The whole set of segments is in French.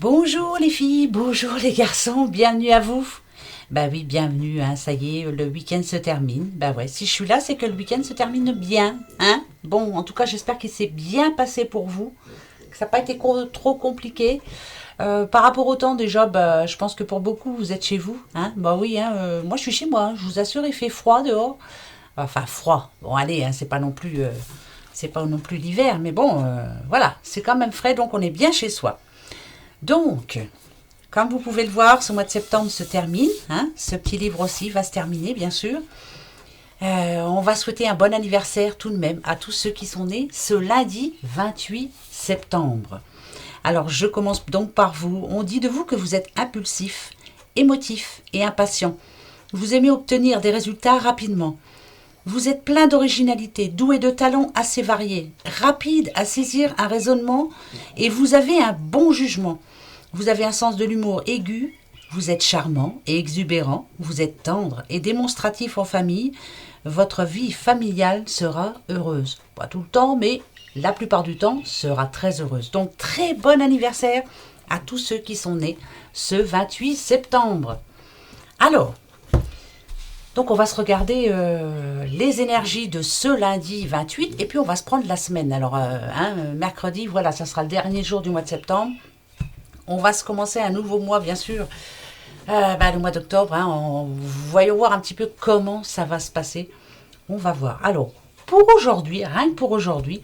Bonjour les filles, bonjour les garçons, bienvenue à vous. Bah oui, bienvenue, hein, ça y est, le week-end se termine. Bah ouais, si je suis là, c'est que le week-end se termine bien, hein. Bon, en tout cas, j'espère qu'il s'est bien passé pour vous, que ça n'a pas été trop compliqué. Par rapport au temps, déjà, bah, je pense que pour beaucoup, vous êtes chez vous, hein. Bah oui, hein, moi je suis chez moi, hein, je vous assure, il fait froid dehors. Enfin, froid, bon allez, hein, c'est pas non plus l'hiver, mais bon, voilà, c'est quand même frais, donc on est bien chez soi. Donc, comme vous pouvez le voir, ce mois de septembre se termine. Hein, ce petit livre aussi va se terminer, bien sûr. On va souhaiter un bon anniversaire tout de même à tous ceux qui sont nés ce lundi 28 septembre. Alors, je commence donc par vous. On dit de vous que vous êtes impulsif, émotif et impatient. Vous aimez obtenir des résultats rapidement. Vous êtes plein d'originalité, doué de talents assez variés, rapide à saisir un raisonnement et vous avez un bon jugement. Vous avez un sens de l'humour aigu, vous êtes charmant et exubérant, vous êtes tendre et démonstratif en famille. Votre vie familiale sera heureuse. Pas tout le temps, mais la plupart du temps sera très heureuse. Donc très bon anniversaire à tous ceux qui sont nés ce 28 septembre. Alors, donc on va se regarder les énergies de ce lundi 28 et puis on va se prendre la semaine. Alors mercredi, voilà, ça sera le dernier jour du mois de septembre. On va se commencer un nouveau mois, bien sûr, le mois d'octobre. Voyons voir un petit peu comment ça va se passer. On va voir. Alors, pour aujourd'hui, rien que pour aujourd'hui,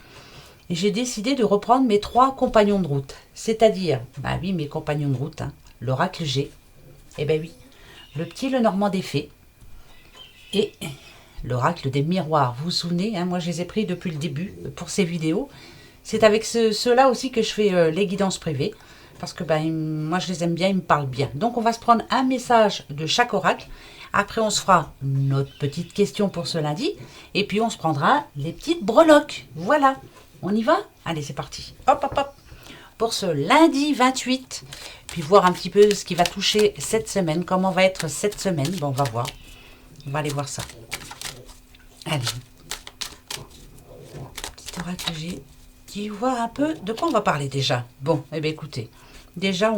j'ai décidé de reprendre mes 3 compagnons de route. C'est-à-dire, bah oui, mes compagnons de route, hein, l'oracle G, eh ben oui, le petit Lenormand des fées, et l'oracle des miroirs. Vous vous souvenez, hein, moi je les ai pris depuis le début pour ces vidéos. C'est avec ceux-là aussi que je fais les guidances privées. Parce que moi je les aime bien, ils me parlent bien. Donc on va se prendre un message de chaque oracle. Après on se fera notre petite question pour ce lundi. Et puis on se prendra les petites breloques. Voilà, on y va? Allez, c'est parti. Hop, hop, hop. Pour ce lundi 28. Puis voir un petit peu ce qui va toucher cette semaine. Comment va être cette semaine. Bon, on va voir. On va aller voir ça. Allez. Petit oracle j'ai qui voit un peu de quoi on va parler déjà. Bon, eh bien écoutez. Déjà,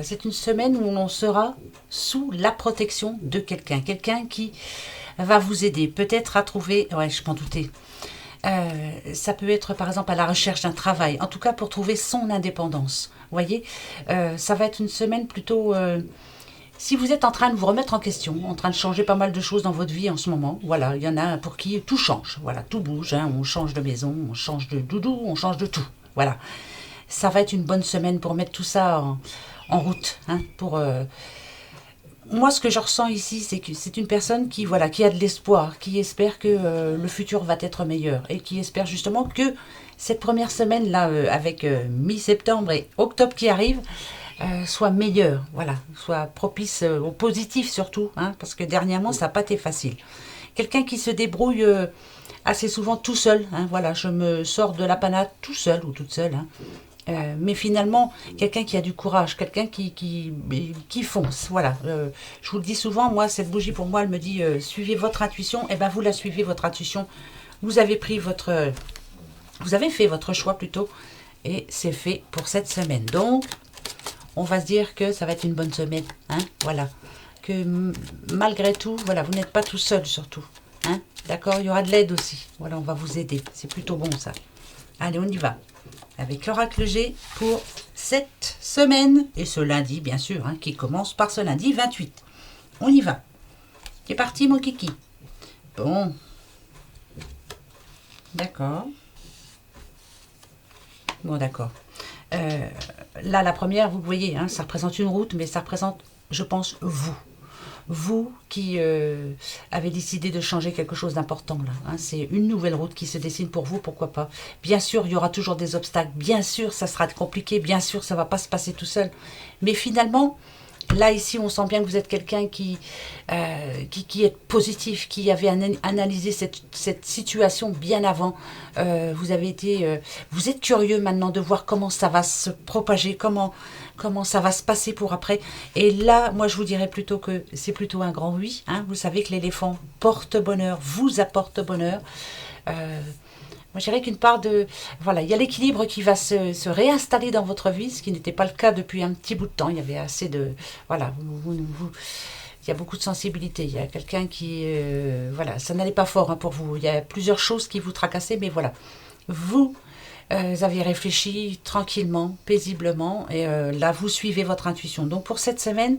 c'est une semaine où on sera sous la protection de quelqu'un. Quelqu'un qui va vous aider, peut-être à trouver... Ouais, je m'en doutais. Ça peut être, par exemple, à la recherche d'un travail. En tout cas, pour trouver son indépendance. Vous voyez, ça va être une semaine plutôt... si vous êtes en train de vous remettre en question, en train de changer pas mal de choses dans votre vie en ce moment, voilà, il y en a pour qui tout change. Voilà, tout bouge. Hein, on change de maison, on change de doudou, on change de tout. Voilà. Ça va être une bonne semaine pour mettre tout ça en route. Hein, moi, ce que je ressens ici, c'est que c'est une personne qui a de l'espoir, qui espère que le futur va être meilleur et qui espère justement que cette première semaine-là, avec mi-septembre et octobre qui arrive, soit meilleure, voilà, soit propice au positif surtout, hein, parce que dernièrement, ça n'a pas été facile. Quelqu'un qui se débrouille assez souvent tout seul, hein, voilà, je me sors de la panade tout seul ou toute seule, hein. Mais finalement, quelqu'un qui a du courage, quelqu'un qui fonce, voilà. Je vous le dis souvent, moi, cette bougie, pour moi, elle me dit, suivez votre intuition, et ben vous la suivez, votre intuition. Vous avez fait votre choix plutôt, et c'est fait pour cette semaine. Donc, on va se dire que ça va être une bonne semaine, hein, voilà. Que malgré tout, voilà, vous n'êtes pas tout seul surtout, hein, d'accord, il y aura de l'aide aussi, voilà, on va vous aider, c'est plutôt bon ça. Allez, on y va. Avec l'oracle G pour cette semaine. Et ce lundi, bien sûr, hein, qui commence par ce lundi 28. On y va. C'est parti, mon kiki. Bon. D'accord. Bon, d'accord. Là, la première, vous voyez, hein, ça représente une route, mais ça représente, je pense, vous. Vous qui avez décidé de changer quelque chose d'important là, hein, c'est une nouvelle route qui se dessine pour vous, pourquoi pas. Bien sûr, il y aura toujours des obstacles, bien sûr, ça sera compliqué, bien sûr, ça va pas se passer tout seul. Mais finalement, là, ici, on sent bien que vous êtes quelqu'un qui est positif, qui avait analysé cette situation bien avant. Vous êtes curieux maintenant de voir comment ça va se propager, comment ça va se passer pour après. Et là, moi, je vous dirais plutôt que c'est plutôt un grand oui. Hein. Vous savez que l'éléphant porte bonheur, vous apporte bonheur. Moi, je dirais qu'une part de... Voilà, il y a l'équilibre qui va se réinstaller dans votre vie, ce qui n'était pas le cas depuis un petit bout de temps. Il y avait assez de... Voilà, il y a beaucoup de sensibilité. Il y a quelqu'un qui... voilà, ça n'allait pas fort hein, pour vous. Il y a plusieurs choses qui vous tracassaient, mais voilà. Vous avez réfléchi tranquillement, paisiblement, et là, vous suivez votre intuition. Donc, pour cette semaine...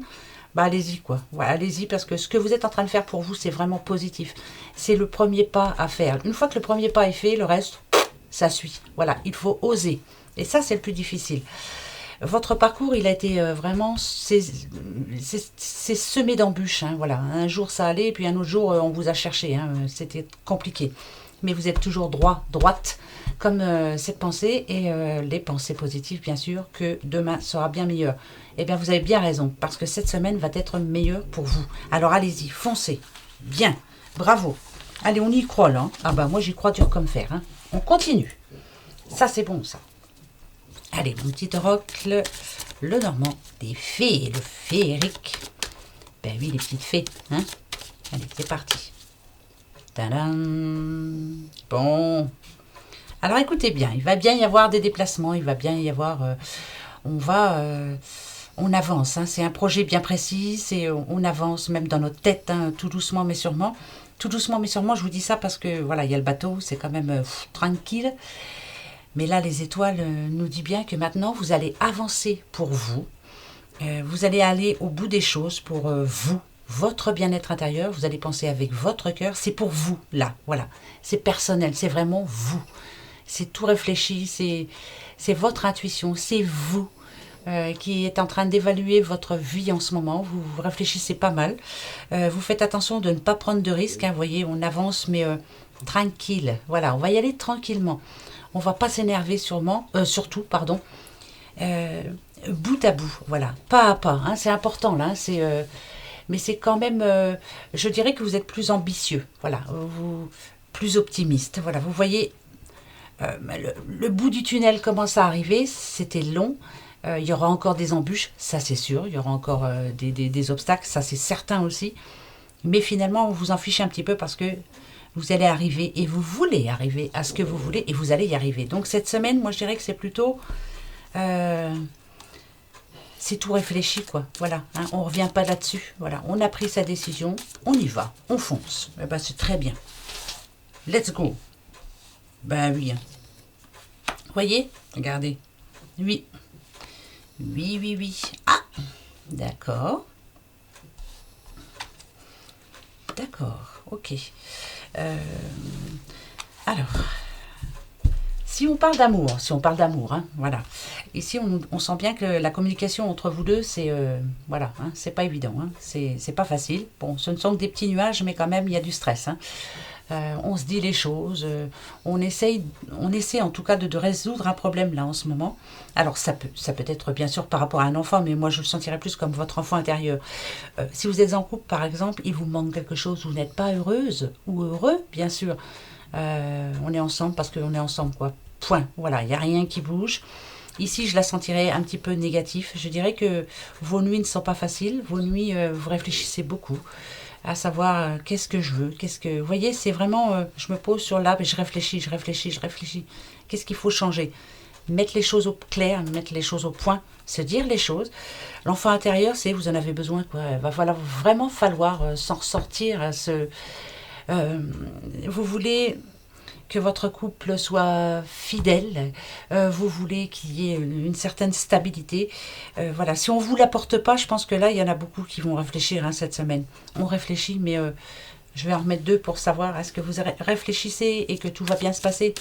Bah allez-y quoi, ouais, allez-y parce que ce que vous êtes en train de faire pour vous c'est vraiment positif. C'est le premier pas à faire. Une fois que le premier pas est fait, le reste, ça suit. Voilà, il faut oser. Et ça c'est le plus difficile. Votre parcours il a été vraiment, c'est semé d'embûches. Hein, voilà, un jour ça allait, puis un autre jour on vous a cherché. Hein, c'était compliqué. Mais vous êtes toujours droite, comme cette pensée et les pensées positives, bien sûr, que demain sera bien meilleur. Eh bien, vous avez bien raison, parce que cette semaine va être meilleure pour vous. Alors, allez-y, foncez. Bien, bravo. Allez, on y croit, là. Hein. Ah bah, moi, j'y crois dur comme fer. Hein. On continue. Ça, c'est bon, ça. Allez, mon petit oracle, le normand des fées, le féerique. Ben oui, les petites fées. Hein. Allez, c'est parti. Tadam. Bon. Alors écoutez bien, il va bien y avoir des déplacements, il va bien y avoir... on avance, hein, c'est un projet bien précis, on avance même dans notre tête, hein, tout doucement mais sûrement. Tout doucement mais sûrement, je vous dis ça parce que voilà, il y a le bateau, c'est quand même tranquille. Mais là, les étoiles nous disent bien que maintenant, vous allez avancer pour vous. Vous allez aller au bout des choses pour vous. Votre bien-être intérieur, vous allez penser avec votre cœur, c'est pour vous, là, voilà. C'est personnel, c'est vraiment vous. C'est tout réfléchi, c'est votre intuition, c'est vous qui êtes en train d'évaluer votre vie en ce moment. Vous réfléchissez pas mal. Vous faites attention de ne pas prendre de risques. Hein, vous voyez, on avance, mais tranquille. Voilà, on va y aller tranquillement. On va pas s'énerver surtout, pardon. Bout à bout, voilà, pas à pas. Hein, c'est important, là. Mais c'est quand même, je dirais que vous êtes plus ambitieux, voilà, plus optimiste. Voilà, vous voyez, le bout du tunnel commence à arriver, c'était long. Il y aura encore des embûches, ça c'est sûr. Il y aura encore des obstacles, ça c'est certain aussi. Mais finalement, on vous en fiche un petit peu parce que vous allez arriver et vous voulez arriver à ce que vous voulez et vous allez y arriver. Donc cette semaine, moi je dirais que c'est plutôt... c'est tout réfléchi, quoi. Voilà, hein, on ne revient pas là-dessus. Voilà, on a pris sa décision, on y va, on fonce. Eh ben, c'est très bien. Let's go. Ben oui. Hein. Vous voyez? Regardez. Oui. Oui, oui, oui. Ah, d'accord. D'accord, ok. Alors... Si on parle d'amour, hein, voilà. Ici, on sent bien que la communication entre vous deux, c'est voilà, hein, c'est pas évident, hein, c'est pas facile. Bon, ce ne sont que des petits nuages, mais quand même, il y a du stress. Hein. On se dit les choses, on essaie en tout cas de résoudre un problème là en ce moment. Alors ça peut être bien sûr par rapport à un enfant, mais moi je le sentirais plus comme votre enfant intérieur. Si vous êtes en couple, par exemple, il vous manque quelque chose, vous n'êtes pas heureuse ou heureux, bien sûr. On est ensemble parce qu'on est ensemble, quoi. Point. Voilà, il n'y a rien qui bouge. Ici, je la sentirais un petit peu négatif. Je dirais que vos nuits ne sont pas faciles. Vos nuits, vous réfléchissez beaucoup à savoir qu'est-ce que je veux. Vous voyez, c'est vraiment... je me pose sur l'arbre et je réfléchis. Qu'est-ce qu'il faut changer? Mettre les choses au clair, mettre les choses au point, se dire les choses. L'enfant intérieur, c'est vous en avez besoin, quoi. Il va vraiment falloir s'en ressortir. Vous voulez... que votre couple soit fidèle, vous voulez qu'il y ait une certaine stabilité. Voilà, si on ne vous l'apporte pas, je pense que là, il y en a beaucoup qui vont réfléchir hein, cette semaine. On réfléchit, mais je vais en remettre deux pour savoir, est-ce que vous réfléchissez et que tout va bien se passer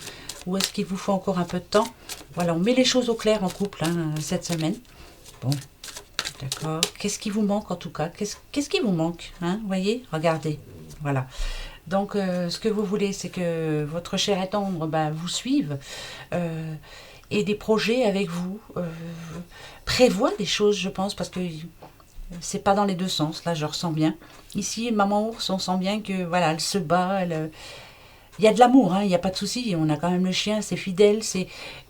ou est-ce qu'il vous faut encore un peu de temps? Voilà, on met les choses au clair en couple hein, cette semaine. Bon, d'accord. Qu'est-ce qui vous manque en tout cas? Qu'est-ce qui vous manque hein? Vous voyez, regardez, voilà. Donc, ce que vous voulez, c'est que votre cher et tendre vous suive et des projets avec vous, prévoit des choses, je pense, parce que c'est pas dans les deux sens, là, je ressens bien. Ici, maman ours, on sent bien que, voilà, elle se bat, il y a de l'amour, hein, il n'y a pas de souci, on a quand même le chien, c'est fidèle,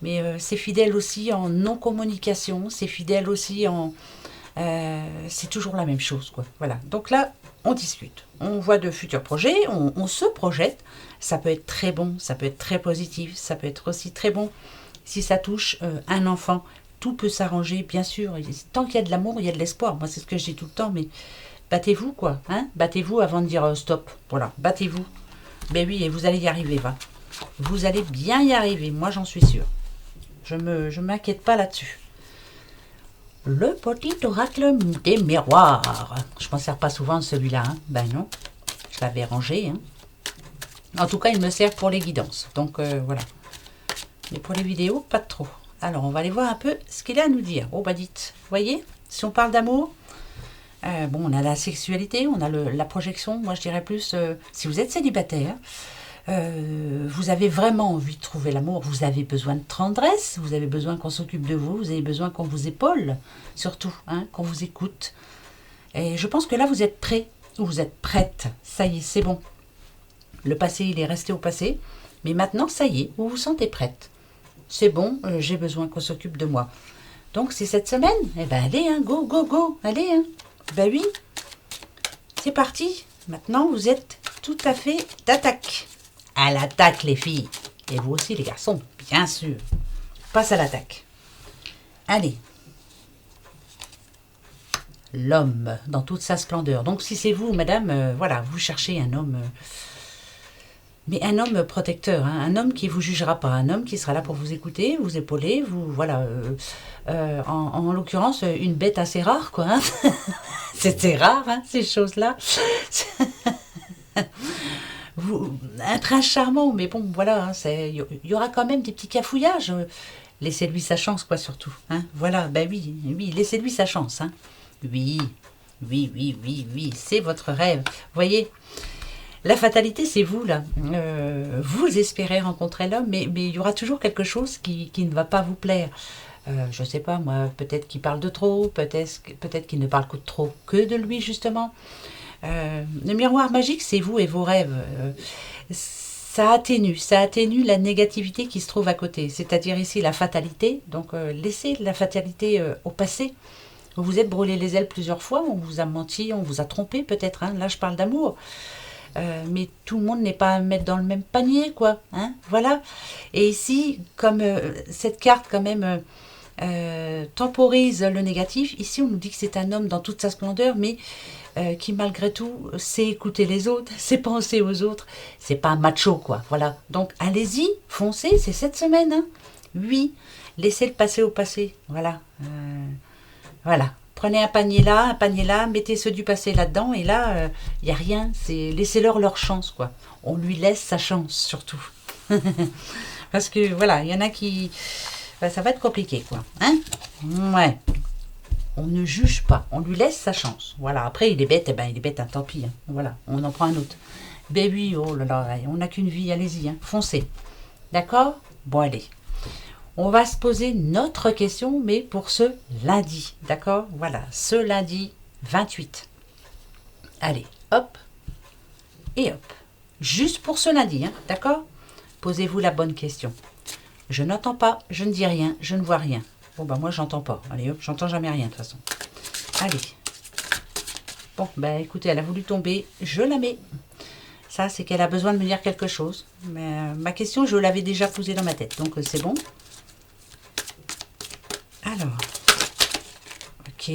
mais c'est fidèle aussi en non-communication, c'est fidèle aussi en... c'est toujours la même chose, quoi. Voilà, donc là... on discute, on voit de futurs projets, on se projette. ça peut être très bon, ça peut être très positif, ça peut être aussi très bon si ça touche un enfant. Tout peut s'arranger, bien sûr. Tant qu'il y a de l'amour, il y a de l'espoir. Moi, c'est ce que je dis tout le temps, mais battez-vous, quoi. Hein, battez-vous avant de dire stop. Voilà, battez-vous. Ben oui, et vous allez y arriver, va. Vous allez bien y arriver, moi j'en suis sûre. Je m'inquiète pas là-dessus. Le petit oracle des miroirs. Je m'en sers pas souvent de celui-là, hein. Ben non, je l'avais rangé, hein. En tout cas, il me sert pour les guidances. Donc voilà. Mais pour les vidéos, pas de trop. Alors, on va aller voir un peu ce qu'il a à nous dire. Oh, bah dites, vous voyez, si on parle d'amour, bon, on a la sexualité, on a la projection. Moi, je dirais plus, si vous êtes célibataire, vous avez vraiment envie de trouver l'amour, vous avez besoin de tendresse, vous avez besoin qu'on s'occupe de vous, vous avez besoin qu'on vous épaule, surtout, hein, qu'on vous écoute. Et je pense que là, vous êtes prêt, ou vous êtes prête. Ça y est, c'est bon. Le passé, il est resté au passé. Mais maintenant, ça y est, vous vous sentez prête. C'est bon, j'ai besoin qu'on s'occupe de moi. Donc, c'est cette semaine. Eh ben, allez, hein, go, go, go. Allez, hein. Ben oui. C'est parti. Maintenant, vous êtes tout à fait d'attaque. À l'attaque, les filles. Et vous aussi, les garçons, bien sûr. Passe à l'attaque. Allez. L'homme, dans toute sa splendeur. Donc, si c'est vous, madame, voilà, vous cherchez un homme... mais un homme protecteur, hein, un homme qui ne vous jugera pas, un homme qui sera là pour vous écouter, vous épauler, vous, voilà. En l'occurrence, une bête assez rare, quoi. Hein. C'était rare, hein, ces choses-là. Un prince charmant, mais bon, voilà, il y aura quand même des petits cafouillages. Laissez-lui sa chance, quoi, surtout. Hein. Voilà, ben oui, oui, laissez-lui sa chance. Hein. Oui, oui, oui, oui, oui, c'est votre rêve. Vous voyez, la fatalité, c'est vous, là. Vous espérez rencontrer l'homme, mais il y aura toujours quelque chose qui ne va pas vous plaire. Je ne sais pas, moi, peut-être qu'il parle de trop, peut-être qu'il ne parle que de lui, justement. Le miroir magique, c'est vous et vos rêves. Ça atténue la négativité qui se trouve à côté. C'est-à-dire ici la fatalité. Donc, laissez la fatalité au passé. Vous vous êtes brûlé les ailes plusieurs fois, on vous a menti, on vous a trompé peut-être. Hein. Là, je parle d'amour. Mais tout le monde n'est pas à mettre dans le même panier, quoi. Hein, voilà. Et ici, comme cette carte, quand même, temporise le négatif, ici, on nous dit que c'est un homme dans toute sa splendeur, mais qui, malgré tout, sait écouter les autres, sait penser aux autres. C'est pas macho, quoi. Voilà. Donc, allez-y, foncez, c'est cette semaine. Hein. Oui, laissez le passé au passé. Voilà. Voilà. Prenez un panier là, mettez ceux du passé là-dedans, et là, il n'y a rien. Laissez-leur leur chance, quoi. On lui laisse sa chance, surtout. Parce que, voilà, il y en a qui... Ben, ça va être compliqué, quoi. Hein? Ouais. On ne juge pas, on lui laisse sa chance. Voilà, après, il est bête, eh ben, il est bête, hein, tant pis. Hein. Voilà, on en prend un autre. Ben oui, oh là là, on n'a qu'une vie, allez-y, hein, foncez. D'accord? Bon, allez. On va se poser notre question, mais pour ce lundi. D'accord? Voilà, ce lundi 28. Allez, hop, et hop. Juste pour ce lundi, hein, d'accord? Posez-vous la bonne question. Je n'entends pas, je ne dis rien, je ne vois rien. Bon, bah moi, j'entends pas. Allez, hop, j'entends jamais rien, de toute façon. Allez. Bon, bah écoutez, elle a voulu tomber, je la mets. Ça, c'est qu'elle a besoin de me dire quelque chose. Mais ma question, je l'avais déjà posée dans ma tête, donc c'est bon. Alors, ok.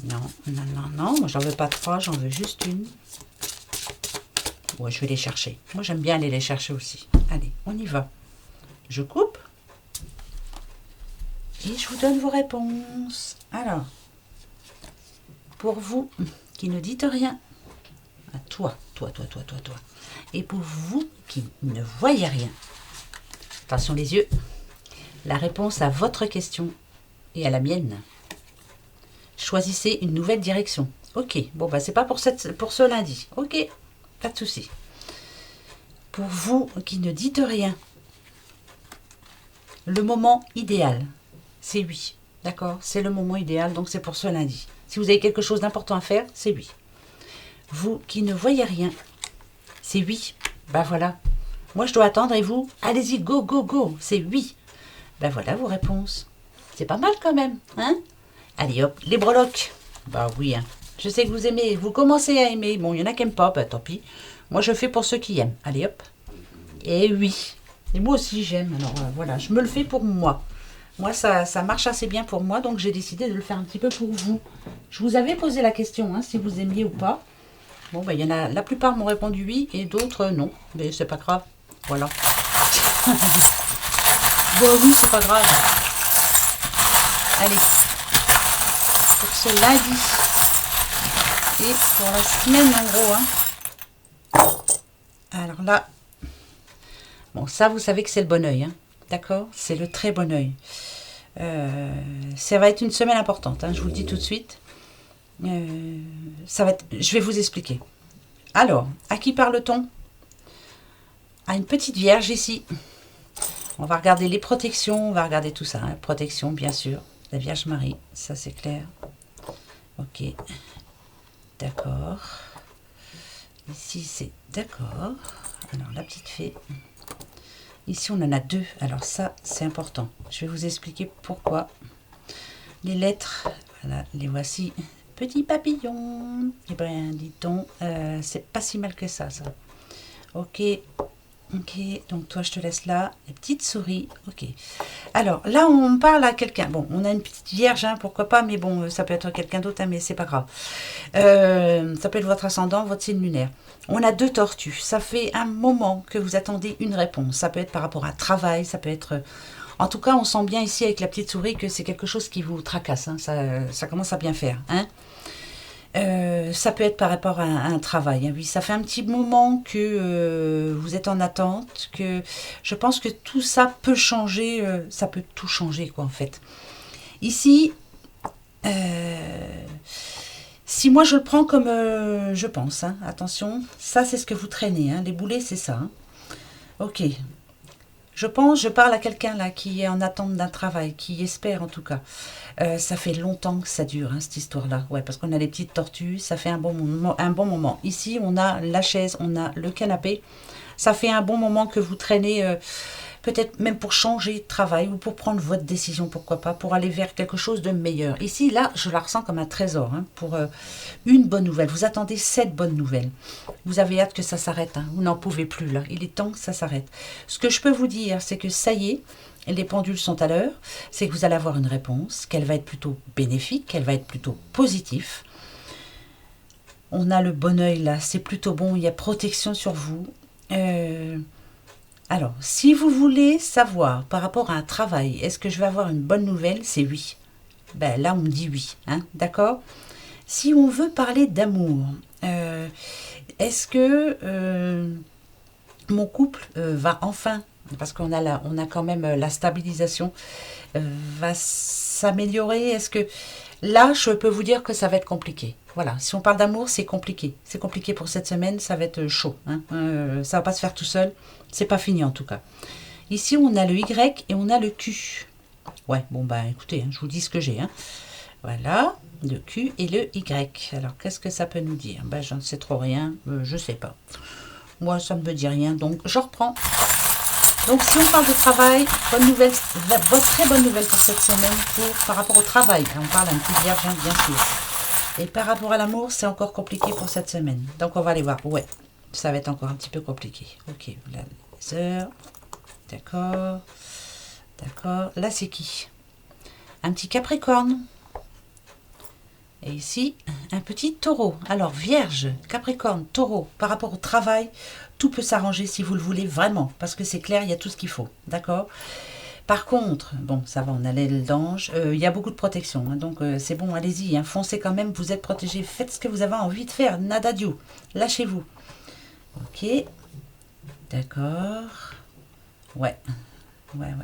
Non, non, non, non. Moi, j'en veux pas 3, j'en veux juste une. Ouais, je vais les chercher. Moi, j'aime bien aller les chercher aussi. Allez, on y va. Je coupe. Et je vous donne vos réponses. Alors, pour vous qui ne dites rien, à toi. Et pour vous qui ne voyez rien, attention les yeux, la réponse à votre question et à la mienne. Choisissez une nouvelle direction. Ok, bon, bah c'est pas pour ce lundi. Ok, pas de souci. Pour vous qui ne dites rien, le moment idéal, c'est oui. D'accord? C'est le moment idéal, donc c'est pour ce lundi. Si vous avez quelque chose d'important à faire, c'est oui. Vous qui ne voyez rien, c'est oui. Ben voilà. Moi, je dois attendre et vous, allez-y, go, go, go. C'est oui. Ben voilà vos réponses. C'est pas mal quand même, hein? Allez hop, les breloques. Bah oui, hein. Je sais que vous aimez, vous commencez à aimer. Bon, il y en a qui n'aiment pas, bah tant pis. Moi, je fais pour ceux qui aiment. Allez, hop. Et oui. Et moi aussi, j'aime. Alors, voilà, je me le fais pour moi. Moi, ça marche assez bien pour moi, donc j'ai décidé de le faire un petit peu pour vous. Je vous avais posé la question, hein, si vous aimiez ou pas. Bon, ben, il y en a, la plupart m'ont répondu oui, et d'autres non. Mais c'est pas grave. Voilà. Bon, oui, c'est pas grave. Allez. Pour ce lundi. Et pour la semaine, en gros, hein. Alors là, bon, ça, vous savez que c'est le bon oeil, hein. D'accord? C'est le très bon oeil. Ça va être une semaine importante, hein, je vous le dis tout de suite. Ça va être, je vais vous expliquer. Alors, à qui parle-t-on? À une petite vierge ici. On va regarder les protections, on va regarder tout ça. Hein. Protection, bien sûr. La Vierge Marie, ça c'est clair. Ok. D'accord. Ici, c'est d'accord. Alors, la petite fée. Ici, on en a deux. Alors, ça, c'est important. Je vais vous expliquer pourquoi. Les lettres, voilà, les voici. Petit papillon. Eh bien, dit-on, c'est pas si mal que ça. Ok. Ok, donc toi, je te laisse là. Les petites souris. Ok. Alors, là, on parle à quelqu'un. Bon, on a une petite vierge, hein, pourquoi pas, mais bon, ça peut être quelqu'un d'autre, hein, mais c'est pas grave. Ça peut être votre ascendant, votre signe lunaire. On a deux tortues. Ça fait un moment que vous attendez une réponse. Ça peut être par rapport à travail, ça peut être... En tout cas, on sent bien ici avec la petite souris que c'est quelque chose qui vous tracasse. Hein. Ça commence à bien faire. Hein. Ça peut être par rapport à un travail. Hein. Oui, ça fait un petit moment que vous êtes en attente, que je pense que tout ça peut changer. Ça peut tout changer, quoi, en fait. Ici, si moi je le prends comme je pense, hein, attention, ça c'est ce que vous traînez. Hein. Les boulets, c'est ça. Hein. Ok. Je parle à quelqu'un là qui est en attente d'un travail, qui espère en tout cas. Ça fait longtemps que ça dure, hein, cette histoire-là. Ouais, parce qu'on a les petites tortues, ça fait un bon moment, un bon moment. Ici, on a la chaise, on a le canapé. Ça fait un bon moment que vous traînez, peut-être même pour changer de travail ou pour prendre votre décision, pourquoi pas, pour aller vers quelque chose de meilleur. Ici, là, je la ressens comme un trésor, hein, pour une bonne nouvelle. Vous attendez cette bonne nouvelle. Vous avez hâte que ça s'arrête, hein. Vous n'en pouvez plus, là. Il est temps que ça s'arrête. Ce que je peux vous dire, c'est que ça y est, les pendules sont à l'heure, c'est que vous allez avoir une réponse, qu'elle va être plutôt bénéfique, qu'elle va être plutôt positive. On a le bon oeil, là, c'est plutôt bon, il y a protection sur vous. Alors, si vous voulez savoir par rapport à un travail, est-ce que je vais avoir une bonne nouvelle? C'est oui. Ben, là, on me dit oui, hein, d'accord? Si on veut parler d'amour, est-ce que mon couple va enfin, parce qu'on a, on a quand même la stabilisation, va s'améliorer? Est-ce que là, je peux vous dire que ça va être compliqué. Voilà, si on parle d'amour, c'est compliqué. C'est compliqué pour cette semaine, ça va être chaud. Hein. Ça va pas se faire tout seul. C'est pas fini en tout cas. Ici, on a le Y et on a le Q. Ouais, bon bah écoutez, hein, je vous dis ce que j'ai. Hein. Voilà, le Q et le Y. Alors, qu'est-ce que ça peut nous dire? Ben, je ne sais trop rien, je sais pas. Moi, ça ne me dit rien, donc je reprends. Donc, si on parle de travail, bonne nouvelle, très bonne nouvelle pour cette semaine par rapport au travail. On parle d'un petit vierge, bien sûr. Et par rapport à l'amour, c'est encore compliqué pour cette semaine. Donc, on va aller voir. Ouais, ça va être encore un petit peu compliqué. Ok, là, les heures. D'accord. D'accord. Là, c'est qui? Un petit Capricorne. Et ici, un petit taureau. Alors, Vierge, Capricorne, taureau, par rapport au travail, tout peut s'arranger si vous le voulez vraiment. Parce que c'est clair, il y a tout ce qu'il faut. D'accord? Par contre, bon, ça va, on a l'aile d'ange. Il y a beaucoup de protection. Hein, donc, c'est bon, allez-y. Hein, foncez quand même, vous êtes protégés. Faites ce que vous avez envie de faire. Nada Dieu. Lâchez-vous. Ok. D'accord. Ouais. Ouais.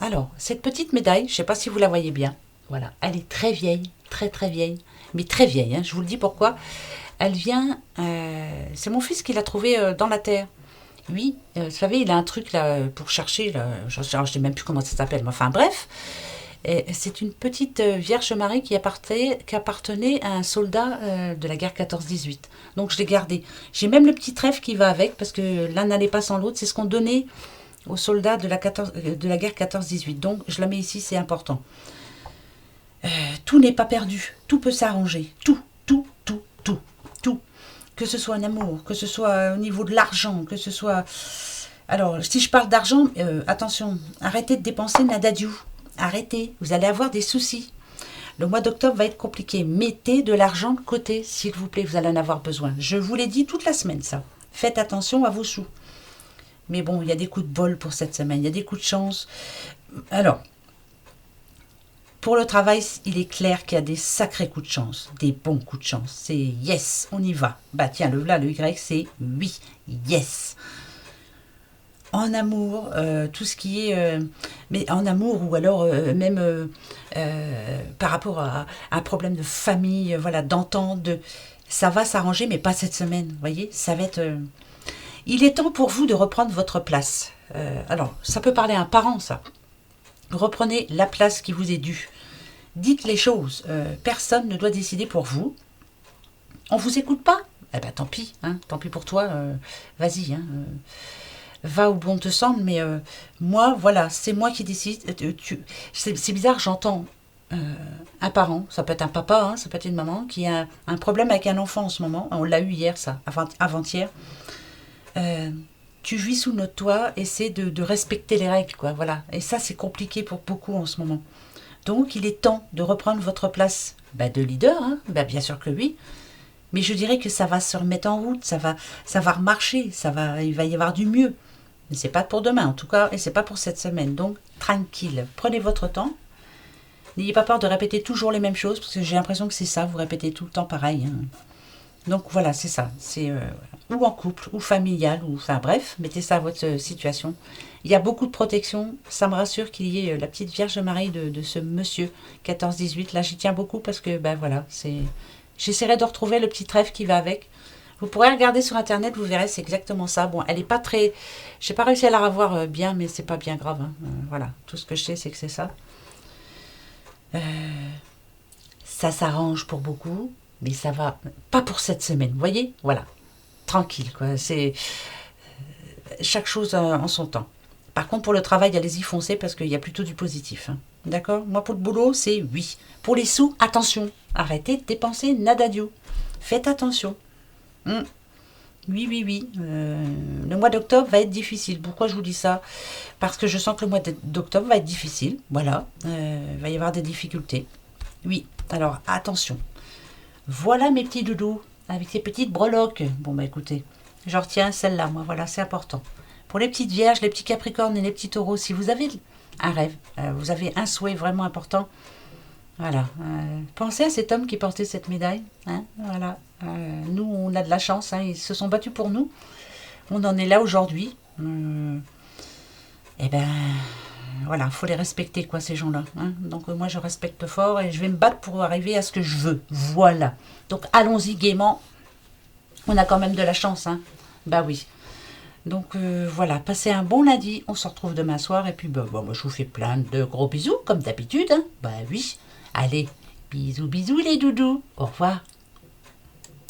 Alors, cette petite médaille, je ne sais pas si vous la voyez bien. Voilà, elle est très vieille, très vieille, mais très vieille, hein, je vous le dis pourquoi. Elle vient, c'est mon fils qui l'a trouvée dans la terre. Oui, vous savez, il a un truc là pour chercher, là, je ne sais même plus comment ça s'appelle, mais enfin bref. C'est une petite Vierge Marie qui appartenait à un soldat de la guerre 14-18. Donc je l'ai gardée. J'ai même le petit trèfle qui va avec, parce que l'un n'allait pas sans l'autre, c'est ce qu'on donnait aux soldats de la guerre 14-18. Donc je la mets ici, c'est important. Tout n'est pas perdu, tout peut s'arranger, tout. que ce soit en amour, que ce soit au niveau de l'argent, que ce soit... Alors, si je parle d'argent, attention, arrêtez de dépenser nadadiou. Arrêtez, vous allez avoir des soucis. Le mois d'octobre va être compliqué. Mettez de l'argent de côté, s'il vous plaît, vous allez en avoir besoin. Je vous l'ai dit toute la semaine, ça. Faites attention à vos sous. Mais bon, il y a des coups de bol pour cette semaine, il y a des coups de chance. Alors, pour le travail, il est clair qu'il y a des sacrés coups de chance, des bons coups de chance. C'est yes, on y va. Bah tiens, le Y, c'est oui, yes. En amour, tout ce qui est... mais en amour ou alors même par rapport à un problème de famille, voilà, d'entente, ça va s'arranger, mais pas cette semaine, vous voyez, ça va être... Il est temps pour vous de reprendre votre place. Alors, ça peut parler à un parent, ça. Reprenez la place qui vous est due. Dites les choses. Personne ne doit décider pour vous. On ne vous écoute pas? Eh ben tant pis, hein, tant pis pour toi. Vas-y, hein, va où bon te semble, mais moi, voilà, c'est moi qui décide. C'est bizarre, j'entends un parent, ça peut être un papa, hein, ça peut être une maman, qui a un problème avec un enfant en ce moment. On l'a eu hier, ça, avant-hier. Tu vis sous notre toit, essaie de respecter les règles, quoi, voilà. Et ça, c'est compliqué pour beaucoup en ce moment. Donc, il est temps de reprendre votre place de leader, hein, bien sûr que oui. Mais je dirais que ça va se remettre en route, ça va remarcher, il va y avoir du mieux. Mais c'est pas pour demain, en tout cas, et c'est pas pour cette semaine. Donc, tranquille, prenez votre temps. N'ayez pas peur de répéter toujours les mêmes choses, parce que j'ai l'impression que c'est ça, vous répétez tout le temps pareil, hein. Donc voilà, c'est ça. C'est ou en couple, ou familial, ou enfin bref, mettez ça à votre situation. Il y a beaucoup de protection. Ça me rassure qu'il y ait la petite Vierge Marie de ce monsieur 14-18. Là, j'y tiens beaucoup parce que, voilà, c'est... J'essaierai de retrouver le petit trèfle qui va avec. Vous pourrez regarder sur Internet, vous verrez, c'est exactement ça. Bon, elle n'est pas très... J'ai pas réussi à la revoir bien, mais c'est pas bien grave, hein. Voilà, tout ce que je sais, c'est que c'est ça. Ça s'arrange pour beaucoup. Mais ça va pas pour cette semaine, vous voyez? Voilà, tranquille, quoi. C'est chaque chose en son temps. Par contre, pour le travail, allez-y, foncez, parce qu'il y a plutôt du positif, hein. D'accord? Moi, pour le boulot, c'est oui. Pour les sous, attention. Arrêtez de dépenser nadadio. Faites attention. Oui. Le mois d'octobre va être difficile. Pourquoi je vous dis ça? Parce que je sens que le mois d'octobre va être difficile. Voilà. Il va y avoir des difficultés. Oui. Alors, attention. Voilà mes petits doudous, avec ces petites breloques. Bon, écoutez, je retiens celle-là, moi, voilà, c'est important. Pour les petites vierges, les petits capricornes et les petits taureaux, si vous avez un rêve, vous avez un souhait vraiment important, voilà, pensez à cet homme qui portait cette médaille, hein, voilà. Nous, on a de la chance, hein, ils se sont battus pour nous. On en est là aujourd'hui. Voilà, il faut les respecter, quoi, ces gens-là, hein. Donc moi, je respecte fort et je vais me battre pour arriver à ce que je veux. Voilà. Donc allons-y gaiement. On a quand même de la chance, hein. Oui. Donc voilà, passez un bon lundi. On se retrouve demain soir. Et puis, moi, je vous fais plein de gros bisous, comme d'habitude, hein. Oui. Allez, bisous les doudous. Au revoir.